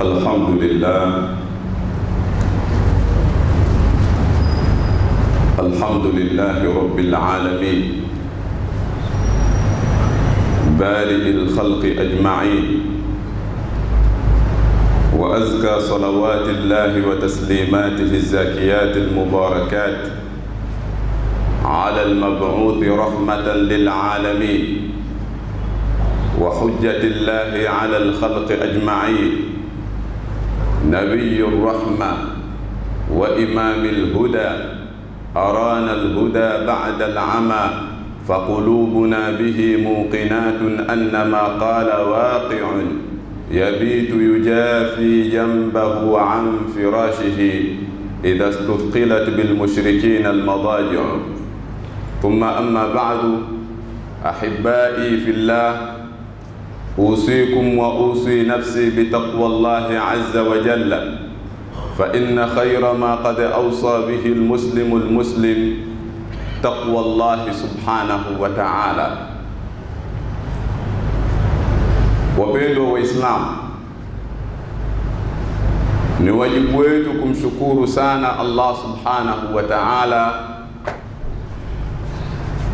الحمد لله الحمد لله رب العالمين بارئ الخلق أجمعين وأزكى صلوات الله وتسليماته الزاكيات المباركات على المبعوث رحمة للعالمين وحجة الله على الخلق أجمعين نبي الرحمة وإمام الهدى أرانا الهدى بعد العمى فقلوبنا به موقنات أن ما قال واقع يبيت يجافي جنبه عن فراشه إذا استثقلت بالمشركين المضاجع. ثم أما بعد، أحبائي في الله، أوصيكم وأوصي نفسي بتقوى الله عز وجل، فإن خير ما قد أوصى به المسلم تقوى الله سبحانه وتعالى. Wapendwa Waislamu, ni wajibu wetu kumshukuru sana Allah subhanahu wa ta'ala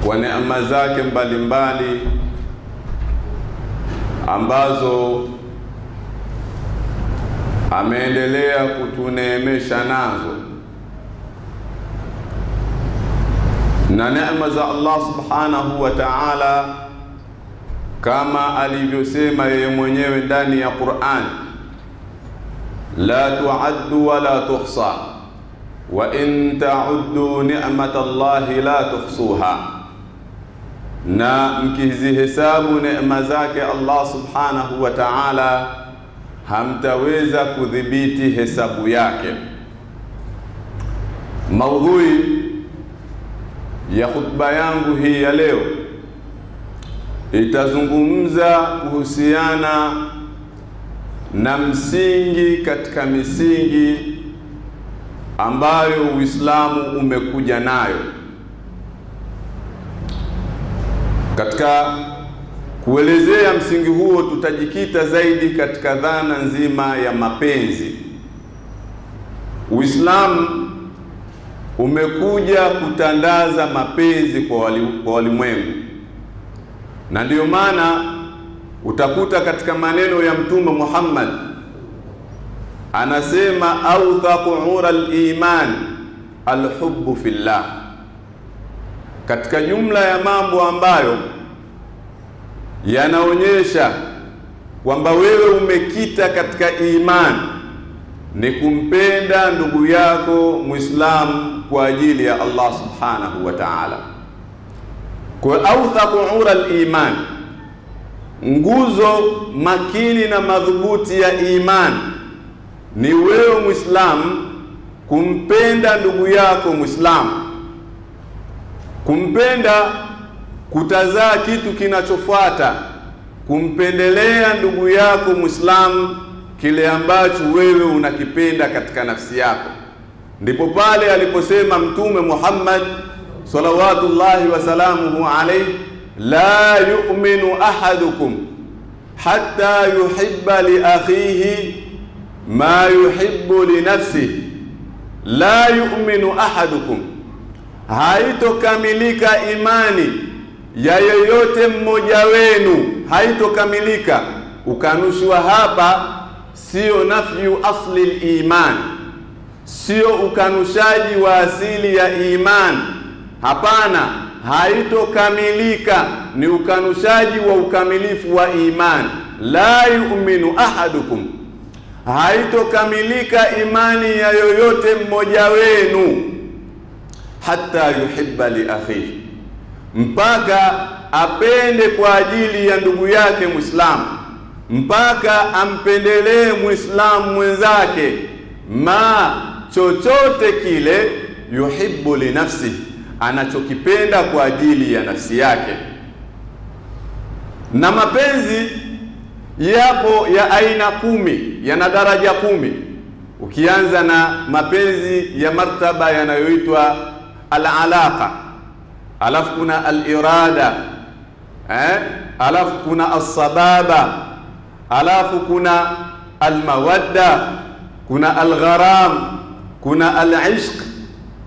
kwa neema zake mbalimbali ambazo ameendelea kutuneemesha nazo. Na neema za Allah subhanahu wa ta'ala kama alivyosema yeye mwenyewe ndani ya Qur'an, la tu'addu wa la tuhsa wa in ta'uddu ni'matallahi la tuhsuha. Na mkizihesabu neema zake Allah subhanahu wa ta'ala hamtaweza kudhibiti hesabu yake. Maudhui ya khutba yangu hii ya leo itazungumza kuhusiana na msingi katika misingi ambayo Uislamu umekuja nayo. Katika kuelezea msingi huo, tutajikita zaidi katika dhana nzima ya mapenzi. Uislamu umekuja kutandaza mapenzi kwa walimwengu, na ndiyo maana utakuta katika maneno ya Mtume Muhammad anasema awthaqu ural iman alhubbu fillah. Katika jumla ya mambo ambayo yanaonyesha kwamba wewe umekita katika imani ni kumpenda ndugu yako Muislamu kwa ajili ya Allah subhanahu wa ta'ala. Kwa awthaqu ural iman, nguzo makini na madhubuti ya imani ni wewe Muislamu kumpenda ndugu yako Muislamu. Kumpenda kutazaa kitu kinachofuata, kumpendelea ndugu yako Muislamu kile ambacho wewe unakipenda katika nafsi yako. Ndipo pale aliposema Mtume Muhammad salawatullahi wa salamuhu alayhi, la yu'minu ahadukum hatta yuhibba li akhihi ma yuhibbu li nafsihi. La yu'minu ahadukum, haitokamilika imani ya yeyote mmoja wenu, haitokamilika. Ukanushwa hapa sio nafyu asli al-iman, sio ukanushaji wa asili ya iman. Hapana, haitokamilika, ni ukanushaji wa ukamilifu wa iman. La yu'minu ahadukum, haitokamilika imani ya yoyote mmoja wenu hatta yuhibba li akhihi, mpaka apende kwa ajili ya ndugu yake Muislamu, mpaka ampendelee Muislamu mwenzake ma chochote kile yuhibbu li nafsi, anachokipenda kwa ajili ya nafsi yake. Na mapenzi yapo ya aina 10, yana daraja 10. Ukianza na mapenzi ya martaba yanayoitwa al-alaqa, alafu kuna al-irada, alafu kuna as-sababa, alafu kuna almawadda, kuna algharam, kuna alishq,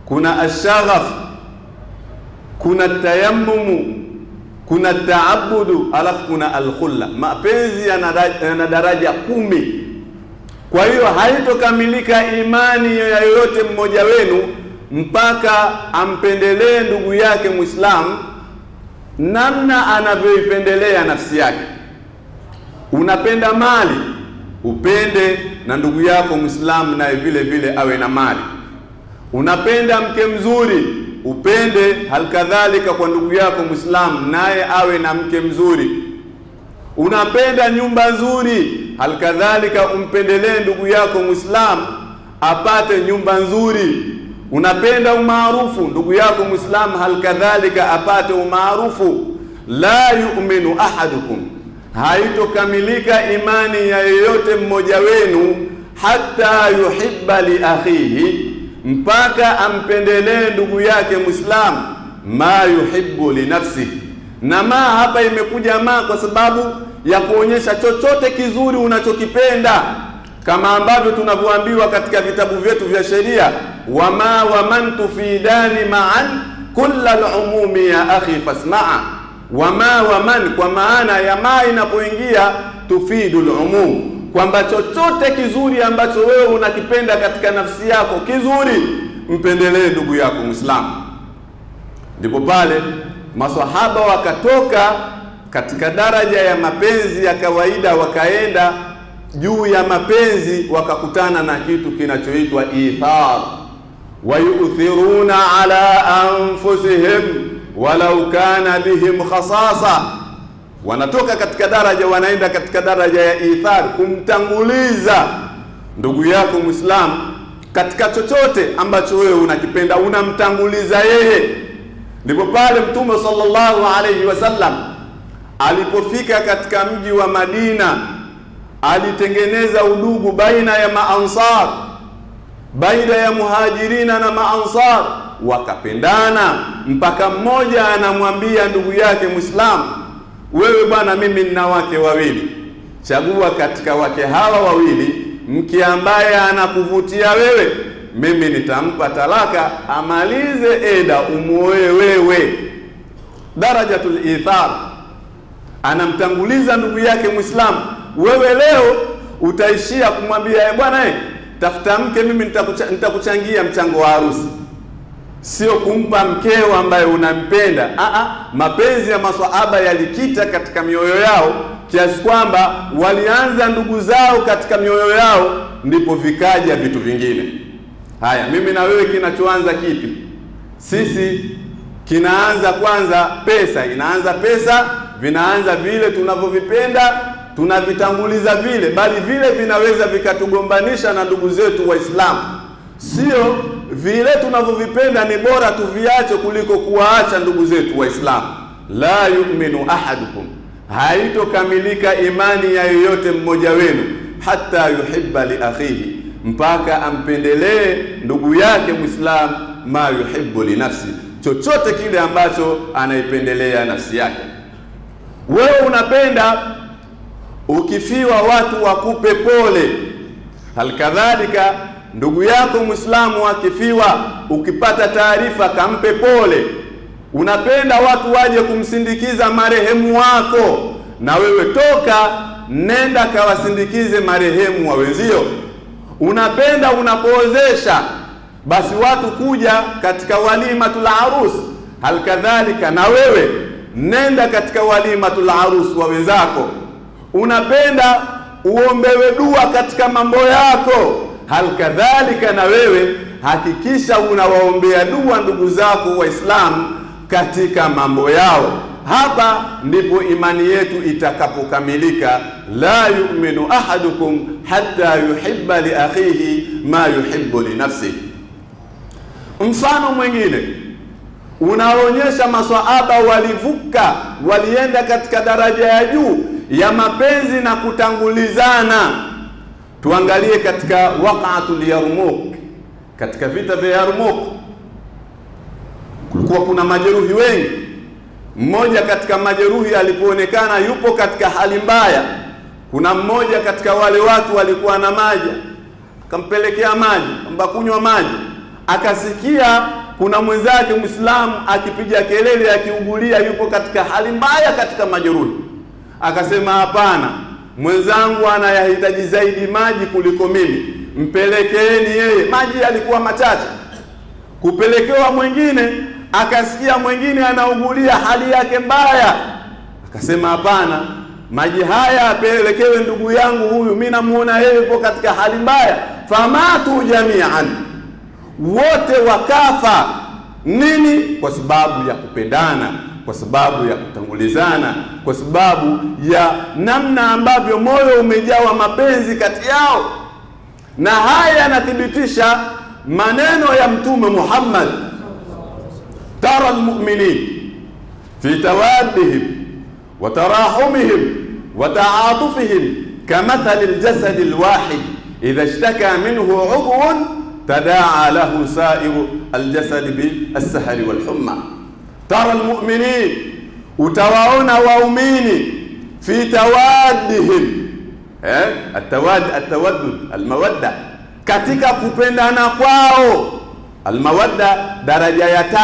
kuna alshaghaf, kuna tayammumu, kuna taabudu, alafu kuna alkhulla. Mapenzi yana daraja 10. Kwa hiyo haitokamilika imani ya yoyote mmoja wenu mpaka ampendelee ndugu yake Muislamu namna anavyoipendelea nafsi yake. Unapenda mali, upende na ndugu yako Muislamu naye vile vile awe na mali. Unapenda mke mzuri, upende halikadhalika kwa ndugu yako Muislamu naye awe na mke mzuri. Unapenda nyumba nzuri, halikadhalika umpendelee ndugu yako Muislamu apate nyumba nzuri. Unapenda umaarufu, ndugu yako Muislamu halikadhalika apate umaarufu. La yu'minu ahadukum, haitokamilika imani ya yeyote mmoja wenu hatta yuhibba li akhihi, mpaka ampendelee ndugu yake Muislamu ma yuhibbu li nafsihi. Na ma hapa imekuja ma kwa sababu ya kuonyesha chochote kizuri unachokipenda, kama ambavyo tunavyoambiwa katika vitabu vyetu vya sheria, wama waman tufidani ma'an kulla al-umumi ya akhi fasma'a. Wama waman kwa maana ya ma inapoingia tufidu al-umum, kwamba chochote kizuri ambacho wewe unakipenda katika nafsi yako kizuri, mpendelee ndugu yako Muislamu. Ndipo pale maswahaba wakatoka katika daraja ya mapenzi ya kawaida wakaenda juu ya mapenzi, wakakutana na kitu kinachoitwa ithar. Wa yu'thiruna ala anfusihim walau kana bihim khasasa. Wanatoka katika daraja wanaenda katika daraja ya ithar, kumtanguliza ndugu yako Muislamu katika chochote ambacho wewe unakipenda, unamtanguliza yeye. Ndipo pale Mtume sallallahu alayhi wasallam alipofika katika mji wa Madina, alitengeneza udugu baina ya maansar, baina ya muhajirina na maansar, wakapendana mpaka mmoja anamwambia ndugu yake Muislamu, wewe bwana, mimi nina wake wawili, chagua katika wake hawa wawili mke ambaye anakuvutia wewe, mimi nitampa talaka amalize eda umuoe wewe. Darajatul ithar, anamtanguliza ndugu yake Muislamu. Wewe leo utaishia kumwambia bwana, tafuta mke, mimi nitakuchangia mchango wa harusi, sio kumpa mkeo ambaye unampenda. Mapenzi ya maswahaba yalikita katika mioyo yao kiasi kwamba walianza ndugu zao katika mioyo yao, ndipo vikaja vitu vingine. Haya, mimi na wewe kinachoanza kipi? Sisi kinaanza kwanza pesa, inaanza pesa, vinaanza vile tunavyovipenda, tunavitanguliza vile, bali vile vinaweza vikatugombanisha na ndugu zetu Waislamu. Sio vile tunavyovipenda ni bora tuviache kuliko kuwaacha ndugu zetu Waislamu. La yu'minu ahadukum, haitokamilika imani ya yoyote mmoja wenu hatta yuhibba li akhihi, mpaka ampendelee ndugu yake Muislamu ma yuhibbu li nafsi, chochote kile ambacho anaipendelea nafsi yake. Wewe unapenda ukifiwa watu wakupe pole, halikadhalika ndugu yako Muislamu akifiwa ukipata taarifa kampe pole. Unapenda watu waje kumsindikiza marehemu wako, na wewe toka nenda kawasindikize marehemu wa wenzio. Unapenda unapoozesha basi watu kuja katika walimatul arus, halikadhalika na wewe nenda katika walimatul arus wa wenzako. Unapenda uombewe dua katika mambo yako, halikadhalika na wewe hakikisha unawaombea dua ndugu zako Waislamu katika mambo yao. Hapa ndipo imani yetu itakapokamilika. La yu'minu ahadukum hatta yuhibba li akhihi ma yuhibbu li nafsihi. Mfano mwingine unaonyesha maswahaba walivuka, walienda katika daraja ya juu ya mapenzi na kutangulizana. Tuangalie katika waqatul Yarmouk, katika vita vya Yarmouk kulikuwa kuna majeruhi wengi. Mmoja katika majeruhi alipoonekana yupo katika hali mbaya, kuna mmoja katika wale watu walikuwa na maji, akampelekea maji, kwamba kunywa maji. Akasikia kuna mwenzake Muislamu akipiga kelele, akiugulia, yupo katika hali mbaya, katika majeruhi. Akasema, hapana, mwenzangu anayahitaji zaidi maji kuliko mimi, mpelekeeni yeye. Maji yalikuwa machache. Kupelekewa mwingine, akasikia mwingine anaugulia, hali yake mbaya. Akasema, hapana, maji haya apelekewe ndugu yangu huyu, mimi namuona yeye yupo katika hali mbaya. Famatu jami'an, wote wakafa. Nini? Kwa sababu ya kupendana, kwa sababu ya kutangulizana, kwa sababu ya namna ambavyo moyo umejawa mapenzi kati yao. Na haya yanathibitisha maneno ya Mtume Muhammad, tara almu'minin fi tawaddihim wa tarahumihim wa ta'atufihim kamathali aljasad alwahid idha ishtaka minhu 'udwun tadaa lahu sa'iru aljasad bis-sahri wal-humma. Tara almu'minin, utawaona waumini, fi tawaddihim, atawaddud almawadda, katika kupendana kwao. Almawadda daraja ya 5,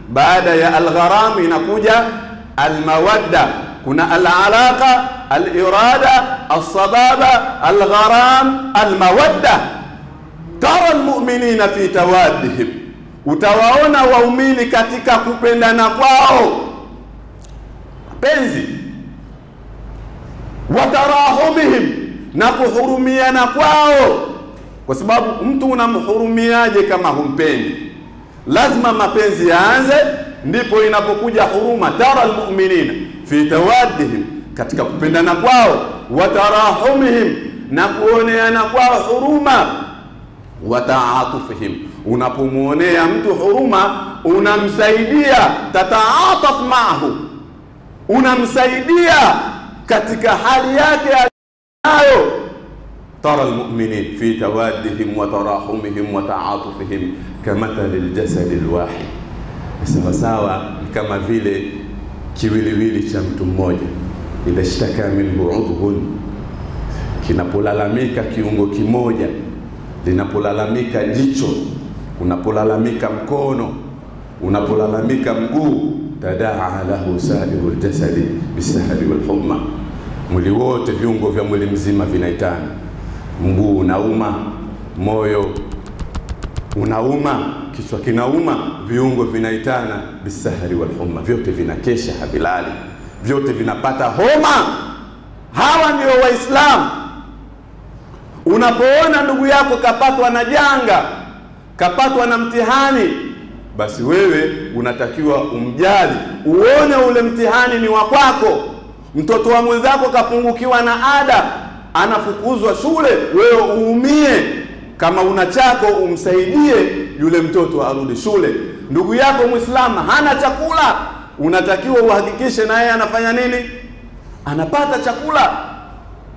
baada ya algharam inakuja almawadda. Kuna alalaqa, alirada, alsababa, algharam, almawadda. Tara almu'minina fi tawaddihim, utawaona waumini katika kupendana kwao, penzi. Watarahumihim, na kuhurumiana kwao. Kwa sababu mtu unamhurumiaje kama humpendi? Lazima mapenzi yaanze, ndipo inapokuja huruma. Tara almu'minina fi tawaddihim, katika kupendana kwao. Watarahumihim, na kuoneana kwao huruma. Wata'atufihim, unapomuonea mtu huruma, unamsaidia. Tataataf ma'ahu, unamsaidia katika hali yake anayo. Tara almu'minin fi tawaddihim wa tarahumihim wa ta'atufihim kamathali aljasad alwahid, sawa sawa kama vile kiwiliwili cha mtu mmoja. Idha ishtaka minhu 'udhun, kinapolalamika kiungo kimoja, linapolalamika jicho, unapolalamika mkono, unapolalamika mguu, tadaa lahu sa'iru aljasadi bis-sahri wal-humma, mwili wote, viungo vya mwili mzima vinaitana. Mguu unauma, moyo unauma, kichwa kinauma, viungo vinaitana bis-sahri wal-humma, vyote vinakesha, havilali, vyote vinapata homa. Hawa ndio Waislamu. Unapoona ndugu yako kapatwa na janga, kapatwa na mtihani, basi wewe unatakiwa umjali, uone ule mtihani ni wa kwako. Mtoto wa mwenzako kapungukiwa na ada, anafukuzwa shule, wewe uumie. Kama una chako, umsaidie yule mtoto arudi shule. Ndugu yako Muislamu hana chakula, unatakiwa uhakikishe na yeye anafanya nini? Anapata chakula.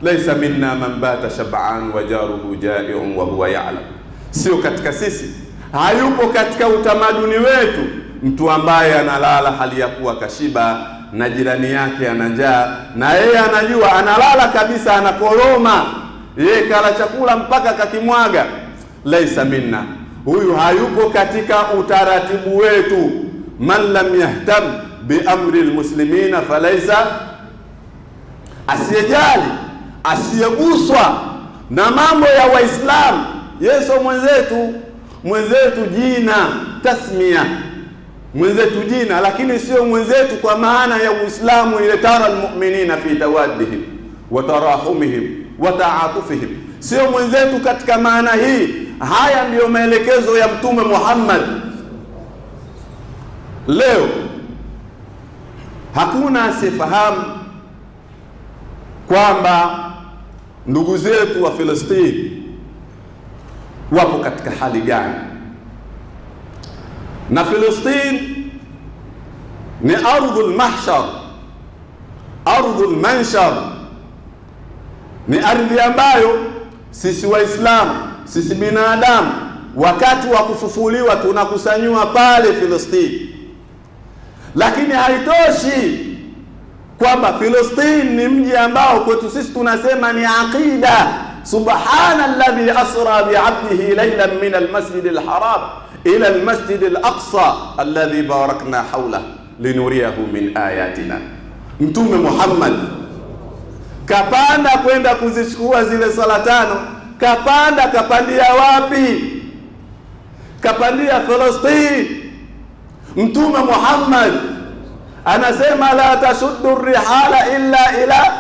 Laisa minna man bata shab'an wa jaruhu ja'i'un wa huwa ya'lam. Sio katika sisi, hayupo katika utamaduni wetu mtu ambaye analala hali ya kuwa kashiba na jirani yake ana njaa, na yeye anajua, analala kabisa, anakoroma, yeye kala chakula mpaka kakimwaga. Laisa minna, huyu hayupo katika utaratibu wetu. Man lam yahtam bi amri almuslimina falaisa, asiyejali, asiyeguswa na mambo ya Waislamu. Yesu mwenzetu jina, tasmia, mwenzetu jina, lakini sio mwenzetu kwa maana ya Uislamu ile. Tara almu'minina fi tawaddihim wa tarahumihim wa ta'atufihim, sio mwenzetu katika maana hii. Haya ndiyo maelekezo ya Mtume Muhammad. Leo hakuna asifahamu kwamba ndugu zetu wa Filistini wapo katika hali gani. Na Filistini ni ardhul mahshar, ardhul manshar, ni ardhi ambayo sisi Waislamu, sisi binadamu, wakati wa kufufuliwa tunakusanywa pale Filistini. Lakini haitoshi kwamba Filistini ni mji ambao kwetu sisi tunasema ni aqida. Subhana alladhi asra bi'abdihi laylan min almasjid alharam ila almasjid alaqsa alladhi barakna hawla linuriyahu min ayatina. Mtume Muhammad kapanda kwenda kuzichukua zile sala tano, kapandia wapi? Kapandia Filistini. Mtume Muhammad anasema la tashuddu rihala illa ila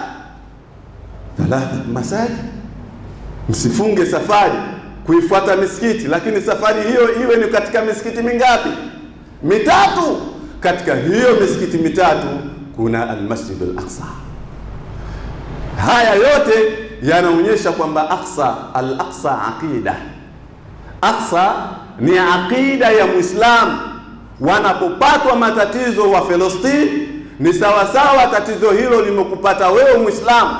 thalathat masajid, msifunge safari kuifuata misikiti, lakini safari hiyo iwe ni katika misikiti mingapi? Mitatu. Katika hiyo misikiti mitatu kuna al-Masjid al-Aqsa. Haya yote yanaonyesha kwamba al-Aqsa aqida. Aqsa ni aqida ya Muislamu. Wanapopatwa matatizo wa Filistini, ni sawasawa tatizo hilo limekupata wewe Muislamu.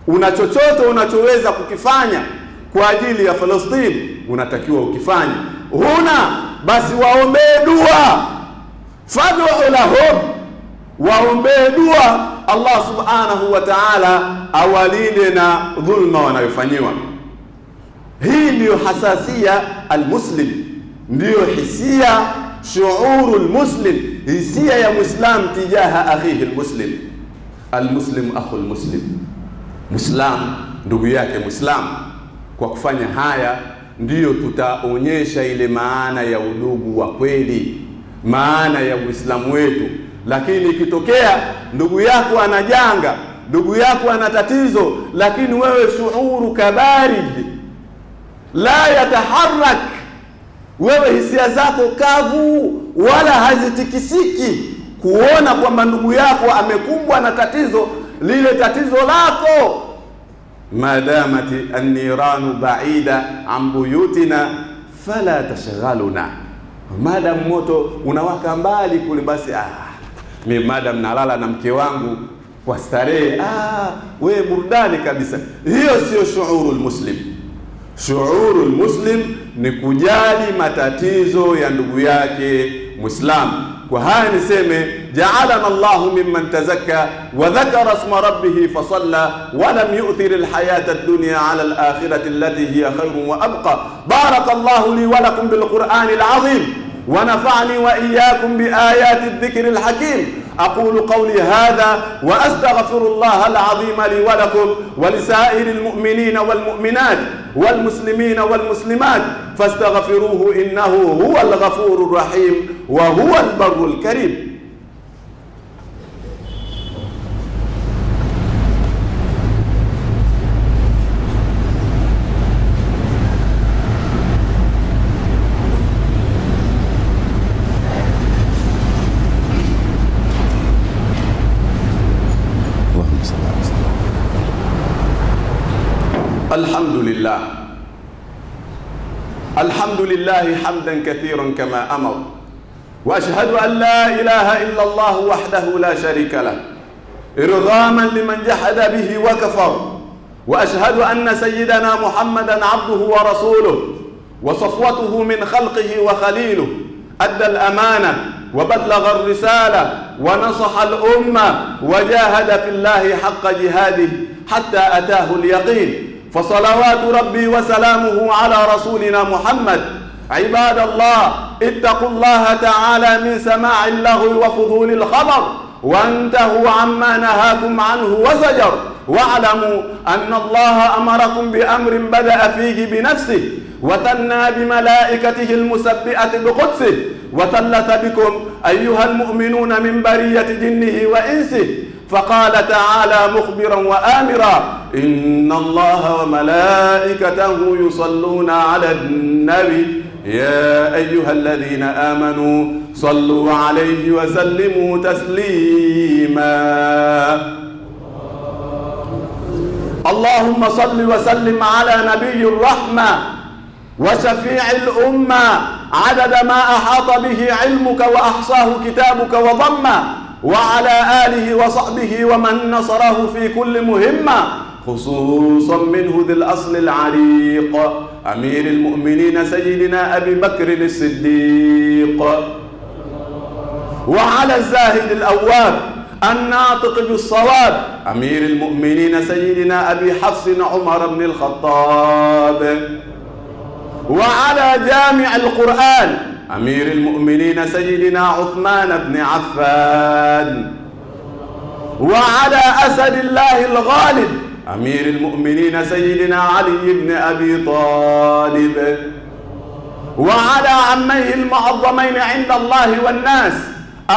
Una chochote unachoweza kukifanya kwa ajili ya Filistini, unatakiwa ukifanye. Huna, basi waombee dua. Fad'u lahum, waombee dua Allah subhanahu wa ta'ala awalinde na dhulma wanayofanyiwa. Hii ndiyo hasasia al-muslim, ndiyo hisia shuuru al-muslim, hisia ya Muislam tijaha akhihi al-muslim. Al-muslim akhu al-muslim, Muislam ndugu yake Muislam. Kwa kufanya haya ndiyo tutaonyesha ile maana ya udugu wa kweli, maana ya Uislamu wetu. Lakini ikitokea ndugu yako ana janga, ndugu yako ana tatizo, lakini wewe shuuru kabarid la yataharrak, wewe hisia zako kavu wala hazitikisiki kuona kwamba ndugu yako amekumbwa na tatizo, lile tatizo lako. Madamati an-niranu ba'ida an buyutina fala tashghaluna, madam moto unawaka mbali kule, basi mimi madam nalala na mke wangu kwa starehe, wewe burudani kabisa. Hiyo sio shuuru al-muslim. Shuuru al-muslim ni kujali matatizo ya ndugu yake Muislamu. Kwa haya niseme ja'alana Allahu mimman tazakka wa dhakara isma rabbih fa salla wa lam yu'thir al-hayata ad-dunya 'ala al-akhirati allati hiya khayrun wa abqa. Barakallahu li wa lakum bil Qur'ani al-'azim wa nafa'ani wa iyyakum bi ayati adh-dhikri al-hakim. أقول قولي هذا وأستغفر الله العظيم لي ولكم ولسائر المؤمنين والمؤمنات والمسلمين والمسلمات فاستغفروه إنه هو الغفور الرحيم وهو البر الكريم. الحمد لله حمدا كثيرا كما أمر، وأشهد أن لا إله إلا الله وحده لا شريك له إرغاما لمن جحد به وكفر، وأشهد أن سيدنا محمدا عبده ورسوله وصفوته من خلقه وخليله، أدى الأمانة وبلغ الرسالة ونصح الأمة وجاهد في الله حق جهاده حتى أتاه اليقين. فصلوات ربي وسلامه على رسولنا محمد. عباد الله، اتقوا الله تعالى من سماع اللغو وفضول الخبر، وانتهوا عما نهاكم عنه وزجر، واعلموا أن الله أمركم بأمر بدأ فيه بنفسه وثنى بملائكته المسبئة بقدسه، وثلث بكم أيها المؤمنون من برية جنه وإنسه، فقال تعالى مخبرا وآمرا: إن الله وملائكته يصلون على النبي يا أيها الذين آمنوا صلوا عليه وسلموا تسليما. اللهم صل وسلم على نبي الرحمة وشفيع الأمة عدد ما أحاط به علمك وأحصاه كتابك وضمه، وعلى آله وصحبه ومن نصره في كل مهمة، خصوصا منه ذي الأصل العريق أمير المؤمنين سيدنا أبي بكر الصديق، وعلى الزاهد الأواب الناطق بالصواب أمير المؤمنين سيدنا أبي حفص عمر بن الخطاب، وعلى جامع القرآن أمير المؤمنين سيدنا عثمان بن عفان، وعلى أسد الله الغالب أمير المؤمنين سيدنا علي بن أبي طالب، وعلى عميه المعظمين عند الله والناس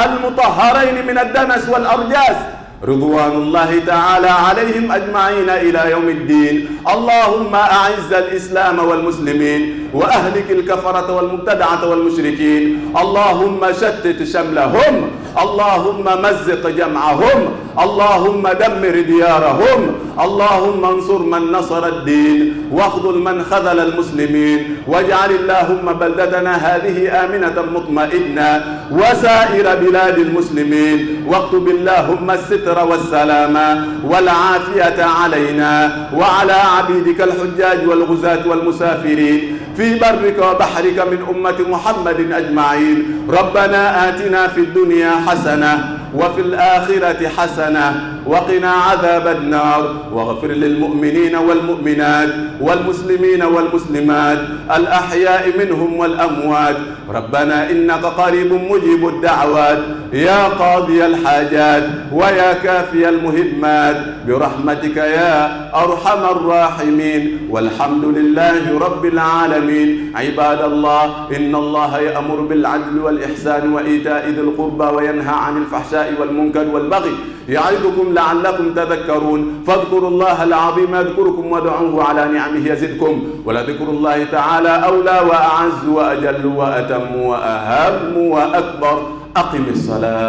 المطهرين من الدنس والأرجاس رضوان الله تعالى عليهم أجمعين إلى يوم الدين. اللهم أعز الإسلام والمسلمين وأهلك الكفرة والمبتدعة والمشركين. اللهم شتت شملهم، اللهم مزق جمعهم، اللهم دمر ديارهم، اللهم انصر من نصر الدين واخذل من خذل المسلمين، واجعل اللهم بلدتنا هذه آمنة مطمئنة وسائر بلاد المسلمين، واكتب اللهم الستر والسلامة والعافية علينا وعلى عبيدك الحجاج والغزاة والمسافرين في برك وبحرك من أمة محمد أجمعين. ربنا آتنا في الدنيا حسنة وفي الآخرة حسنة وقنا عذاب النار، واغفر للمؤمنين والمؤمنات والمسلمين والمسلمات الأحياء منهم والأموات. ربنا إنك قريب مجيب الدعوات يا قاضي الحاجات ويا كافي المهمات برحمتك يا أرحم الراحمين، والحمد لله رب العالمين. عباد الله، إن الله يأمر بالعدل والإحسان وإيتاء ذي القربى وينهى عن الفحشاء والمنكر والبغي يعظكم لعلكم تذكرون. فاذكروا الله العظيم يذكركم وادعوه على نعمه يزدكم، ولذكر الله تعالى أولى وأعز وأجل وأتم وأهم وأكبر. أقم الصلاة.